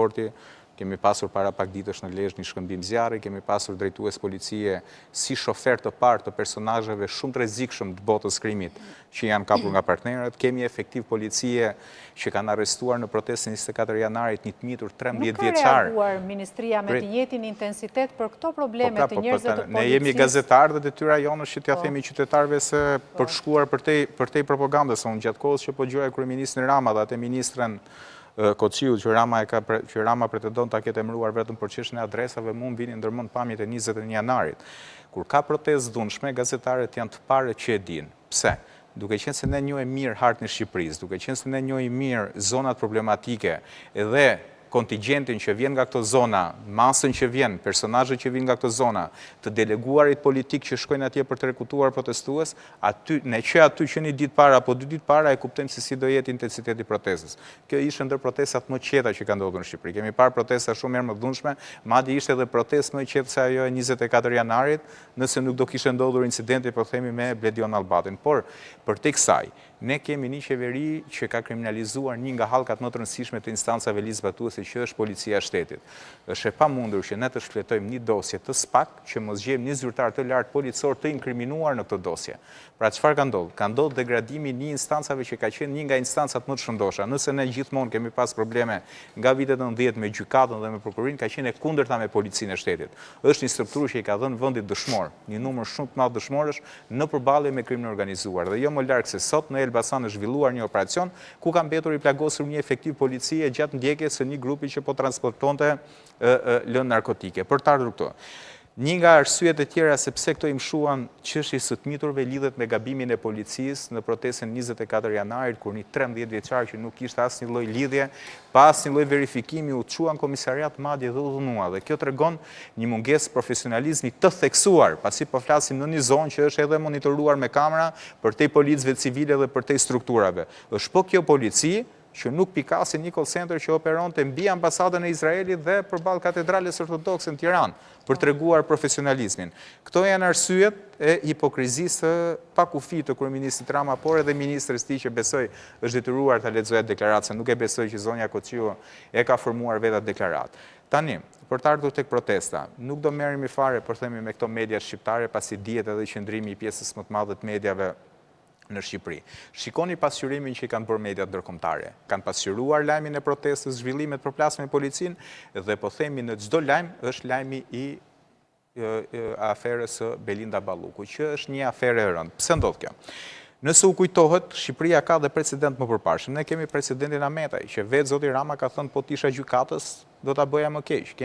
transporti, kemi pasur para pak ditësh në Lezhë një shkëmbim zjarri, kemi pasur drejtues policie si shofer të parë të personazheve shumë të rrezikshëm të botës krimit që janë kapur nga partnerët, kemi efektiv policie që kanë arrestuar në protestën 24 janarit një të mitur 13 vjeçar. Nuk ka reaguar Ministria me të njëjtin intensitet për këto probleme të njerëzve të policisë? Ne jemi gazetarë dhe detyra jonë është që t'ja themi qytetarëve se për të shkuar për tej propagandës, unë gjatë kohës që po gjoja kryeministrin Rama dhe atë ministren Kociu, që Rama pretendon ta ketë emëruar vetëm për çështjen e adresave, mund vini ndërmend pamjet e 21 janarit. Kur ka protestë dhunshme, gazetarët janë të parë që e dinë. Pse? Duke qenë se ne njohim mirë hartën e Shqipërisë, duke qenë se ne njohim mirë zonat problematike edhe kontingentin që vjen nga këto zona, masën që vjen, personazhet që vjen nga këto zona, të deleguarit politik që shkojnë atje për të rekutuar protestues, ne që aty që një ditë para apo 2 ditë para e kuptojmë se si do jetë intensiteti i protestës. Kjo ishte ndër protestat më qeta që kanë ndodhur në Shqipëri. Kemi parë protesta shumë më të dhunshme, madje ishte edhe protestë më qetë se ajo e 24 janarit, nëse nuk do kishte ndodhur incidenti, po themi, me Bledion Allbatin. Por për te kësaj, ne kemi një qeveri që ka kriminalizuar një nga hallkat më të rëndësishme të instancave ligjbatuese që është policia e shtetit. Është e pamundur që ne të shfletojmë një dosje të SPAK që mos gjejmë një zyrtar të lartë policor të inkriminuar në këtë dosje. Pra çfarë ka ndodhur? Ka ndodhur degradimi i një instancave që ka qenë një nga instancat më të shëndosha. Nëse ne gjithmonë kemi pas probleme nga vitet 90 me gjykatën dhe me prokurorinë, ka qenë e kundërta me policinë e shtetit. Është një strukturë që i ka dhënë vendit dëshmor, një numër shumë të madh dëshmorësh në përballje me krimin organizuar. Dhe jo më larg se sot në Elbasan është zhvilluar një operacion ku ka mbetur i plagosur një efektiv policie gjatë ndjekjes së një grupi që po transportonte lënë narkotike. Për të ardhur këtu, një nga arsyet e tjera sepse këto i mshuan çështjes së të miturve lidhet me gabimin e policisë në protestën 24 janarit, kur një 13 vjeçar që nuk kishte asnjë lloj lidhje, pa asnjë lloj verifikimi u çuan komisariat madje dhe u dhunua. Dhe kjo tregon një mungesë profesionalizmi të theksuar, pasi po flasim në një zonë që është edhe monitoruar me kamera për te policëve civile dhe për te strukturave. Është po kjo polici që nuk pikasi një call center që operonte mbi ambasadën e Izraelit dhe përballë katedrales ortodokse në Tiranë për treguar profesionalizmin. Këto janë arsyet e hipokrizisë së pakufi të kryeministit Rama, por edhe ministres tij që besoj është detyruar ta lexojë deklaratën, nuk e besoj që zonja Kociu e ka formuar vetë deklaratë. Tani, për të ardhur tek protesta, nuk do merremi fare, por themi me këto media shqiptare, pasi dihet edhe qëndrimi i pjesës më të madhe të mediave në Shqipëri. Shikoni pasqyrimin që i kanë bërë mediat ndërkombëtare. Kanë pasqyruar lajmin e protestës, zhvillimet për plasme me policinë dhe po themi në çdo lajm është lajmi i aferës së Belinda Balluku, që është një aferë e rëndë. Pse ndodh kjo? Nëse u kujtohet, Shqipëria ka dhe precedent më përparshëm. Ne kemi precedentin Ametaj, që vetë zoti Rama ka thënë po tisha gjykatës, do ta bëja më keq.